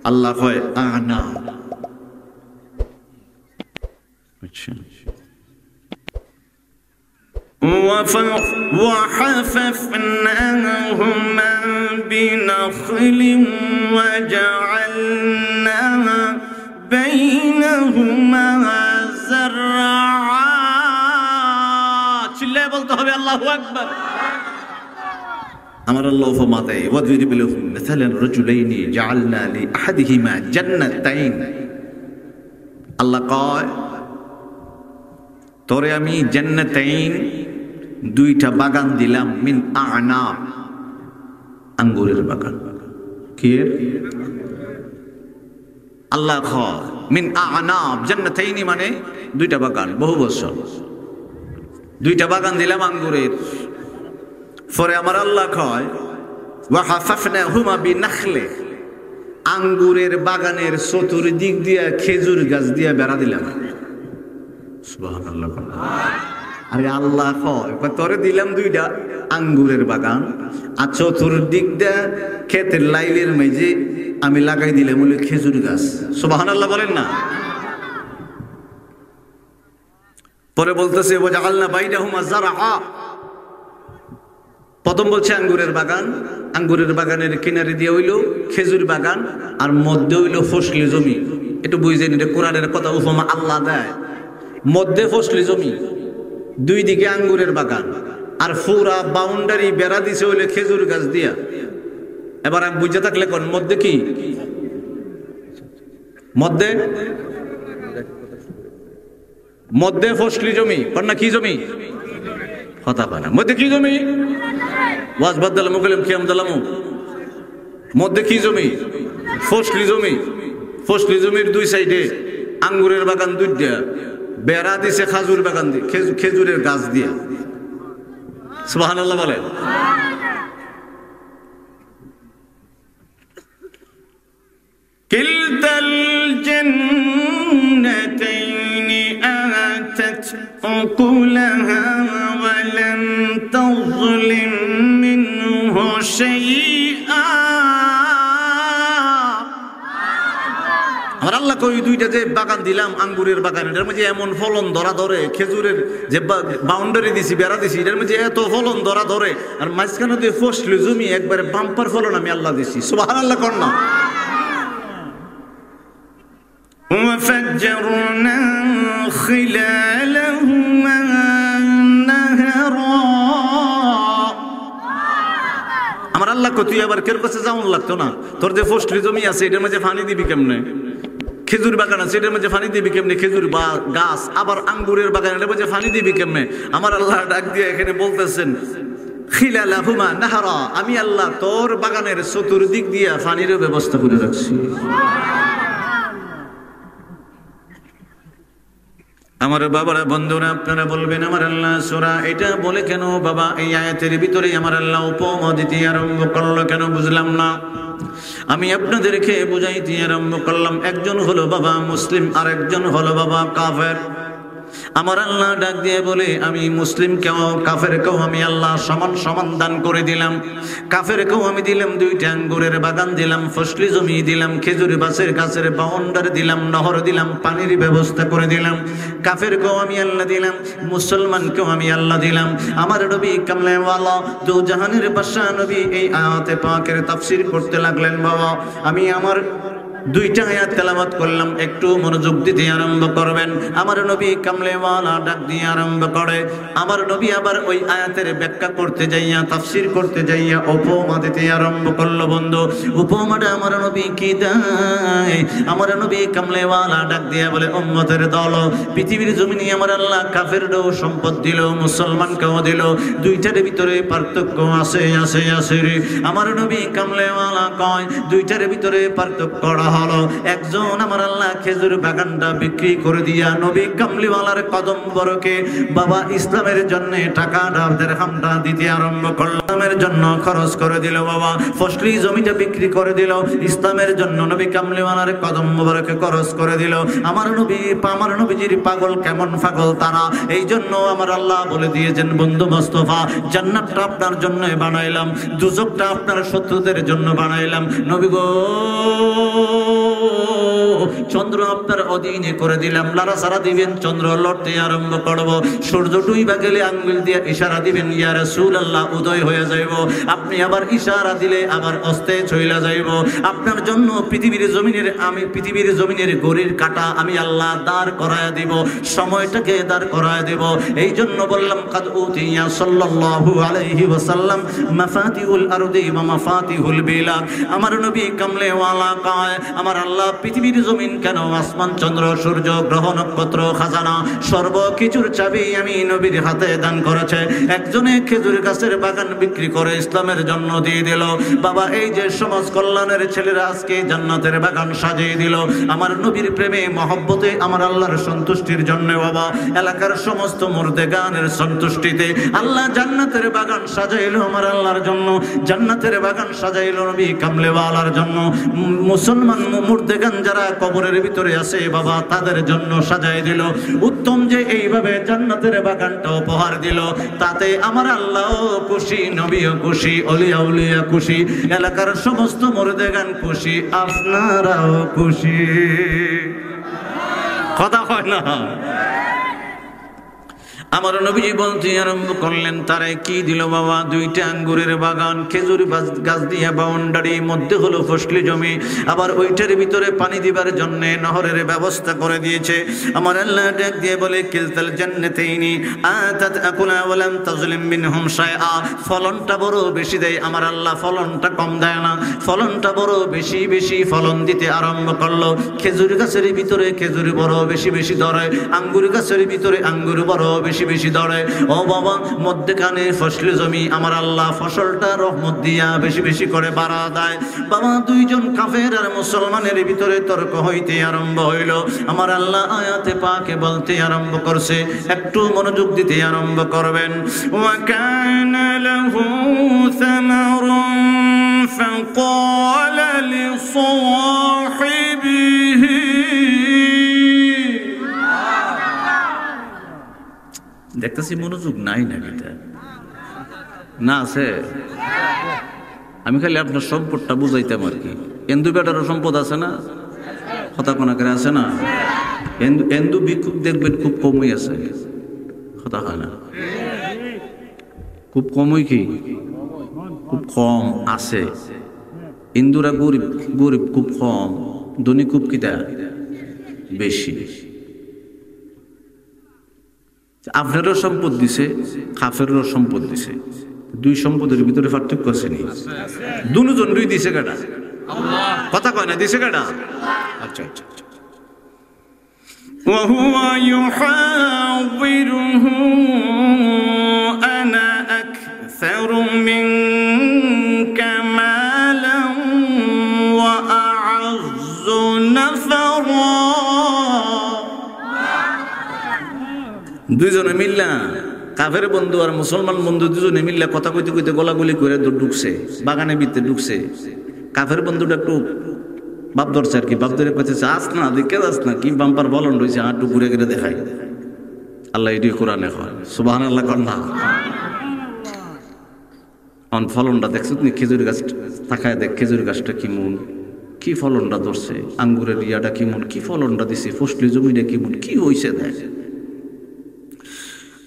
আল্লাহ কয় আনা। وحففناهما بنخل وجعلنا بينهما زرعا। চিল্লায় বলতে হবে আল্লাহু আকবার। আমার আল্লাহ উপমা দেয়, ওয়াদরিব লাহুম মাসালান রাজুলাইনি জাআলনা লিআহাদিহিমা জান্নাতাইন। আল্লাহ কয়, তোরে আমি জান্নাতাইন, দুইটা বাগান দিলাম, মিন আনাব, আঙ্গুরের বাগান। কি আল্লাহ কয় মিন আনাব, জান্নাতাইনি মানে দুইটা বাগান, বহু বছর দুইটা বাগান দিলাম আঙ্গুরের। পরে আমার আল্লাহ কয় ওয়া হাফাফনাহুমা বিনাখলে, আঙ্গুরের বাগানের চতুর্দিক দিয়া খেজুর গাছ দিয়া বেড়া দিলাম। সুবহানাল্লাহ। আরে আল্লাহ কয় তোরে দিলাম দুইটা আঙ্গুরের বাগান, আর চতুর্দিক দিয়া ক্ষেতের লাইলের মেঝে আমি লাগাই দিলাম বলে খেজুর গাছ। সুবহানাল্লাহ বলেন না। পরে বলতেছে ওয়া জাআলনা বাইনাহুমা যারআ। প্রথম বলছে আঙ্গুরের বাগান, আঙ্গুরের বাগানের কিনারে দিয়ে হইল খেজুর বাগান, আর মধ্যে হইল ফসলি জমি। একটু বুঝছেন, এটা কোরআনের কথা, উপমা আল্লাহ দেয়। মধ্যে ফসলি জমি, দুই দিকে আঙ্গুরের বাগান, আর পুরা বাউন্ডারি বেড়া দিছে হইলে খেজুর গাছ দিয়া। এবার আমি বুঝে থাকলে কোন মধ্যে কি? মধ্যে মধ্যে ফসলি জমি, কন্যা কি জমি? কথা পায় না। মধ্যে কি জমি? ওয়াজ বাদদাল মুকলিম কিয়াম দালামু। মধ্যে কি জমি? ফসলি জমি। ফসলি জমির দুই সাইডে আঙ্গুরের বাগান দুইটা, বেড়া দিছে খাজুর বাগান দিয়ে, খেজুরের গাছ দিয়া। সুবহানাল্লাহ বলেন। কিলতাল জান্নাতাইনি আতাত উকুলাহা ওয়া লাম তাযলিম মিনহু শাইআ। আমার আল্লাহ কই দুইটা যে বাগান দিলাম আঙ্গুরের বাগান, এটার মধ্যে এমন ফলন ধরা ধরে, খেজুরের যে বাউন্ডারি দিছি, বেড়া দিছি, এটার মধ্যে এত ফলন ধরা ধরে, আর মাঝখানে দিয়ে ফসলি জমি একবারে বাম্পার ফলন আমি আল্লাহ দিছি। সুবহানাল্লাহ কর না। وفجرنا خلالهما نهرا। আমার আল্লাহ কই তুই আবার কের কাছে যাওন লাগতো না? তোর যে ফসলি জমি আছে এটার মধ্যে পানি দিবি কেমনে? খেজুর বাগান আছে এটার মধ্যে পানি দিবি কেমনে? খেজুর গাছ, আবার আঙ্গুরের বাগান, এটার মধ্যে পানি দিবি কেমনে? আমার আল্লাহ ডাক দিয়ে এখানে বলতেছেন খিলালাহুমা নাহরা, আমি আল্লাহ তোর বাগানের চতুর্দিক দিয়া পানির ব্যবস্থা করে রাখছি। আমার বাবারা, বন্ধুরা, আপনারা বলবেন আমার আল্লাহ সূরা এটা বলে কেন বাবা? এই আয়াতের ভিতরে আমার আল্লাহ উপমা দিতে আরম্ভ করলো কেন বুঝলাম না। আমি আপনাদেরকে বুঝাইতে আরম্ভ করলাম। একজন হলো বাবা মুসলিম, আর একজন হলো বাবা কাফের। আমার আল্লাহ ডাক দিয়ে বলে, আমি মুসলিমকেও কাফেরকেও আমি আল্লাহ সমান সমান দান করে দিলাম। কাফেরকেও আমি দিলাম 2টা আঙ্গুরের বাগান দিলাম, ফসলি জমি দিলাম, খেজুর গাছের গাছের বাউন্ডারি দিলাম, নহর দিলাম, পানির ব্যবস্থা করে দিলাম। কাফেরকেও আমি আল্লাহ দিলাম, মুসলমানকেও আমি আল্লাহ দিলাম। আমার নবী কামলেওয়ালা দু জাহানের বাদশা নবী এই আয়াতে পাকের তাফসীর করতে লাগলেন। বাবা, আমি আমার 2টা আয়াত তেলাওয়াত করলাম, একটু মনোযোগ দিতে আরম্ভ করবেন। আমার নবী কামলেওয়ালা ডাক দিয়ে আরম্ভ করে। আমার নবী আবার ওই আয়াতের ব্যাখ্যা করতে যাইয়া, তাফসীর করতে যাইয়া উপমা দিতে আরম্ভ করলো। বন্ধু, উপমাটা আমার নবী কি দেয়? আমার নবী কামলেওয়ালা ডাক দিয়ে বলে, উম্মতের দল, পৃথিবীর জমিনে আমার আল্লাহ কাফেরও সম্পদ দিল, মুসলমানকেও দিল। 2টার ভিতরে পার্থক্য আছে আছে আছে রে। আমার নবী কামলেওয়ালা কয় 2টার ভিতরে পার্থক্য হলো, একজন আমার আল্লাহ খেজুর বাগানটা বিক্রি করে দিয়া নবী কামলিওয়ালার কদম বরকে বাবা ইসলামের জন্য টাকাটা দিরহামটা দিতে আরম্ভ করল, ইসলামের জন্য খরচ করে দিল। বাবা ফসলি জমিটা বিক্রি করে দিল, ইসলামের জন্য নবী কামলিওয়ালার কদম বরকে খরচ করে দিল। আমার নবীজির পাগল কেমন পাগল তারা। এই জন্য আমার আল্লাহ বলে দিয়েছেন, বন্ধু মোস্তফা, জান্নাতটা আপনার জন্য বানাইলাম, দুজকটা আপনার শত্রুদের জন্য বানাইলাম। নবী গো, চন্দ্র আপনার অধীনে করে দিলাম, লারা সারা দিবেন, চন্দ্র লড়তে আরম্ভ করব। সূর্য ডুইবা গেলে আঙ্গুল দিয়ে ইশারা দিবেন, ইয়া রাসূলুল্লাহ উদয় হয়ে যাইব। আপনি আবার ইশারা দিলে আবার অস্তে চইলা যাইব। আপনার জন্য পৃথিবীর জমিনের ঘড়ির কাঁটা আমি আল্লাহ দাঁড় করায় দিব, সময়টাকে দাঁড় করায় দেব। এই জন্য বললাম, কাদ উতিয়া সাল্লাল্লাহু আলাইহি ওয়াসাল্লাম মাফাতিহুল আরদি ওয়া মাফাতিহুল বিলাদ। আমার নবী কামলেওয়ালা কয়, আমার আল্লাহ পৃথিবীর জমিন কেন, আসমান, চন্দ্র, সূর্য, গ্রহ, নক্ষত্র, খাজানা সর্বকিছুর চাবি আমি নবীর হাতে দান করেছে। একজনে খেজুর গাছের বাগান বিক্রি করে ইসলামের জন্য দিয়ে দিল। বাবা, এই যে সমাজ কল্যাণের ছেলেরা আজকে জান্নাতের বাগান সাজিয়ে দিল আমার নবীর প্রেমে মহব্বতে, আমার আল্লাহর সন্তুষ্টির জন্য। বাবা, এলাকার সমস্ত মুর্দেগানের সন্তুষ্টিতে আল্লাহ জান্নাতের বাগান সাজাইলো আমার আল্লাহর জন্য, জান্নাতের বাগান সাজাইলো নবী কামলেওয়ালার জন্য। মুসলমান মুর্দেগান যারা কবরের ভিতরে আছে বাবা, তাদের জন্য সাজাই দিল। উত্তম যে এইভাবে জান্নাতের বাগানটা উপহার দিল, তাতে আমার আল্লাহ খুশি, নবীও খুশি, অলিয়া উলিয়া খুশি, এলাকার সমস্ত মুর্দেগান খুশি, আপনারাও খুশি। কথা হয় না? আমার নবীজি বলতে আরম্ভ করলেন, তারে কি দিল বাবা? 2টা আঙ্গুরের বাগান, খেজুর গাছ দিয়ে বাউন্ডারি, মধ্যে হলো ফসলি জমি, আবার ওইটার ভিতরে পানি দিবার জন্য নহরের ব্যবস্থা করে দিয়েছে। আমার আল্লাহ ডাক দিয়ে বলে, কিলতাল জান্নাতাইনি আতাত আকুলা ওয়া লাম তাজলিম মিনহুম শাইআ। ফলনটা বড় বেশি দেয় আমার আল্লাহ, ফলনটা কম দেয় না, ফলনটা বড় বেশি বেশি ফলন দিতে আরম্ভ করলো। খেজুর গাছের ভিতরে খেজুর বড় বেশি বেশি ধরে, আঙ্গুর গাছের ভিতরে আঙ্গুর বড় বেশি বেশি ধরে। ও বাবা, মধ্যখানে ফসলি জমি আমার আল্লাহ ফসলটা রহমত দিয়া বেশি বেশি করে বাড়া দেয়। বাবা, 2জন কাফের আর মুসলমানের ভিতরে তর্ক হইতে আরম্ভ হইল। আমার আল্লাহ আয়াতে পাকে বলতে আরম্ভ করছে, একটু মনোযোগ দিতে আরম্ভ করবেন। ওয়া কানা লাহু সামারুন ফাকালা লিসাহিবিহি, দেখতেছি মনোযোগ নাই না, এটা না আছে। আমি খালি আপনার সম্পদটা বুঝাইতাম আর কি। এন্দু বেটারও সম্পদ আছে না, কথা কোনা করে আছে না? এন্দু ভিক্ষুক দেখবেন খুব কমই আছে, কথা হয় না? খুব কমই, কি খুব কম আছে। হিন্দুরা গরিব গরিব খুব কম, ধনী খুব কিটা বেশি। আপনারও সম্পদ দিছে, কাফেরও সম্পদ দিছে, 2 সম্পদের ভিতরে পার্থক্য আছে নি? দুজন 2 দিছে কাটা, কথা কয় না, দিছে কাটা। আচ্ছা আচ্ছা আচ্ছা। ওয়া হুয়া ইউহাযিরুহু আনা আকসারু মিনকা মালান ওয়া আ'আযযু নাফারা। দুইজনে মিল্লা কাফের বন্ধু আর মুসলমান বন্ধু দুজনে মিল্লা কথা কইতে কইতে গলাগুলি করে ঢুকছে, বাগানের ভিতরে ঢুকছে। কাফের বন্ধুটা একটু বাপ ধরছে আর কি, বাপ ধরে কইতেছে আস না দেখে যাস না, কি বাম্পার বলন রয়েছে, হাঁটু ঘুরে ঘুরে দেখাই। আল্লাহ এটি কোরআনে কয়, সুবহানাল্লাহ কন্যা। অন ফলনটা দেখছো তুমি, খেজুর গাছ তাকায় দেখ, খেজুর গাছটা কেমন, কি ফলনটা ধরছে, আঙ্গুরের ইয়াটা কেমন, কি ফলনটা দিছে, ফসলি জমিটা কেমন, কি হইছে দেখ।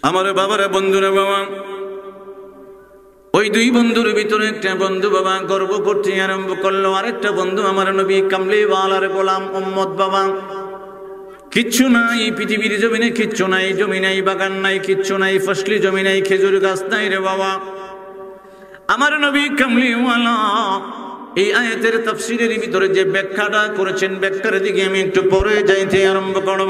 আমার বাবারা, বন্ধুরা, বাবা ওই দুই বন্ধুর ভিতরে একটা বন্ধু বাবা গর্ব করতে আরম্ভ করলো, আরেকটা বন্ধু আমার নবী কামলিওয়ালার গোলাম উম্মত। বাবা কিচ্ছু নাই পৃথিবীর জমিনে, কিচ্ছু নাই, জমি নাই, বাগান নাই, কিচ্ছু নাই, ফসলি জমি নাই, খেজুর গাছ নাই রে বাবা। আমার নবী কামলিওয়ালা এই আয়াতের তাফসীরের ভিতরে যে ব্যাখ্যাটা করেছেন, ব্যাখ্যার দিকে আমি একটু পরে যাইতে আরম্ভ করব।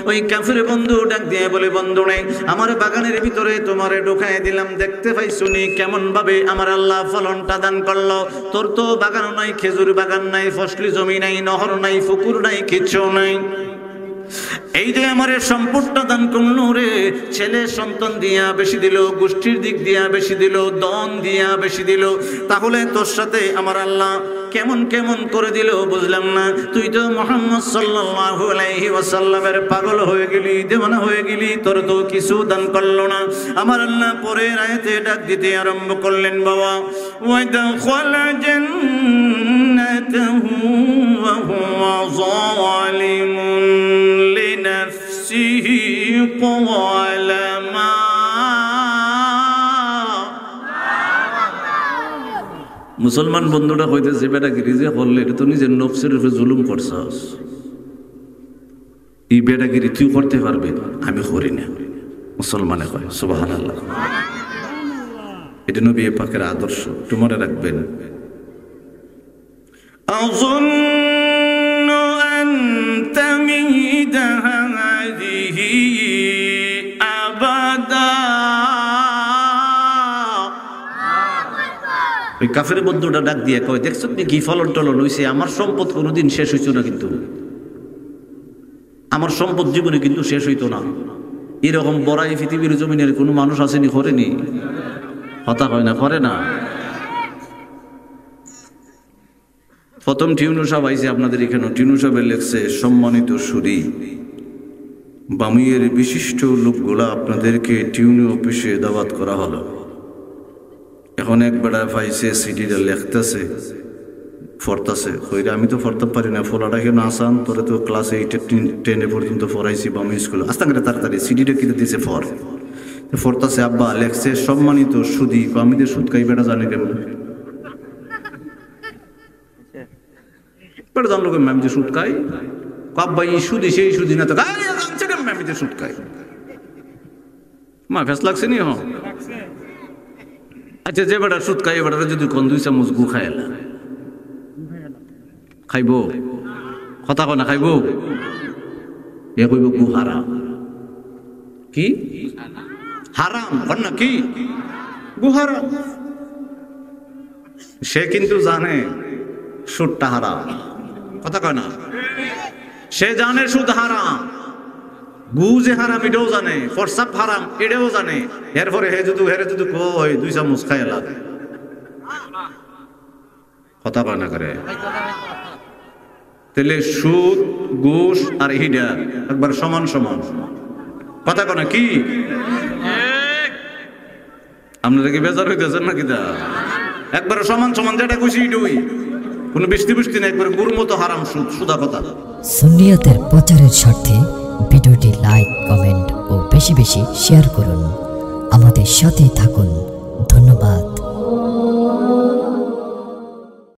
ওই কাফের বন্ধু ডাক দিয়ে বলে, বন্ধু নেই, আমার বাগানের ভিতরে তোমারে ঢোকায় দিলাম, দেখতে পাইছো নি কেমন ভাবে আমার আল্লাহ ফলনটা দান করলো। তোর তো বাগান নাই, খেজুর বাগান নাই, ফসলি জমি নাই, নহর নাই, পুকুর নাই, কিচ্ছু নাই। এই যে আমার সম্পদটা দান করলো রে, ছেলে সন্তান দিয়া বেশি দিল, গোষ্ঠীর দিক দিয়া বেশি দিল, দন দিয়া বেশি দিল, তাহলে তোর সাথে আমার আল্লাহ কেমন কেমন করে দিল বুঝলাম না। তুই তো মুহাম্মদ সাল্লাল্লাহু আলাইহি ওয়াসাল্লামের পাগল হয়ে গেলি, দেওয়ানা হয়ে গেলি, তোর তো কিছু দান করলো না। আমার আল্লাহ পরের আয়াতে ডাক দিতে আরম্ভ করলেন, বাবা ওয়াদাখালা জান্নাতাহু ওয়া হুয়া যালিমুন লিনাফসিহি ক্বালা মা। মুসলমান বন্ধুটা কইতেছে, বেটা গিরি করলে এটা তো নিজের নফসের উপরে জুলুম করছস, এই বেটাগিরি তুই করতে পারবে, আমি করি না। মুসলমানে কয় সুবহানাল্লাহ। এটা নবী পাকের আদর্শ, একটু মনে রাখবেন। আযুন্নু আন তামিদা হাযিহি আবাদা। ওই কাফের বন্ধুটা ডাক দিয়ে কয়, দেখছো তুমি কি ফলন টলন হইছে, আমার সম্পদ কোনোদিন শেষ হইতো না, কিন্তু আমার সম্পদ জীবনে কিন্তু শেষ হইতো না। এরকম বড়াই পৃথিবীর জমিনের কোনো মানুষ আসেনি, করেনি, হতা হয় না, করে না। প্রথম টিউনু সাহেব আইছে আপনাদের এখানে, টিউনু সাহেব লেখছে, সম্মানিত সুরী, বামিয়ের বিশিষ্ট লোকগুলা আপনাদেরকে টিউনু অফিসে দাওয়াত করা হলো। এখন এক বেড়া পাইছে, সিডিটা লেখতেছে, ফরতাছে, কইরে আমি তো ফরতে পারি না, ফলাটা কেন আসান, তোরে তো ক্লাস 8-10 পর্যন্ত ফরাইছি বামি স্কুলে, আস্তে করে তাড়াতাড়ি সিডিটা কিনে দিছে, ফরতাছে। আব্বা লেখছে, সম্মানিত সুদী, আমি তো সুদ খাই, বেটা জানে কেমন, বেটা জানলো কেমন আমি যে সুদ খাই, আব্বা এই সুদি সেই সুদি না, তো জানছে কেমন আমি যে সুদ খাই, মা ফেস লাগছে নি। আচ্ছা, যে বেটা সুদ খাই, বেটা যদি কোন 2 চামচ গু খাইলা, খাইব, কথা কয় না, খাইব, এ কইব গু হারাম। কি হারাম কর না, কি গু হারাম। সে কিন্তু জানে সুদটা হারাম, কথা কয় না, সে জানে সুদ হারাম, গু যে হারাম এটাও জানে, ফরসাপ হারাম এটাও জানে। এরপরে হেরে যদি কই 2 চামচ খাইলা, কথা কয় না করে, তাহলে সুদ, ঘুষ আর হিডা একবার সমান সমান, কথা কয় না, কি আপনারা কি বেজার হইতেছেন নাকি? দা একবার সমান সমান, যেটা খুশি এটাই, কোনো বৃষ্টি না, একবার গুর মতো হারাম সুদ, সুদা কথা। সুন্নিয়তের প্রচারের স্বার্থে ভিডিওটি লাইক, কমেন্ট ও বেশি বেশি শেয়ার করুন। আমাদের সাথে থাকুন।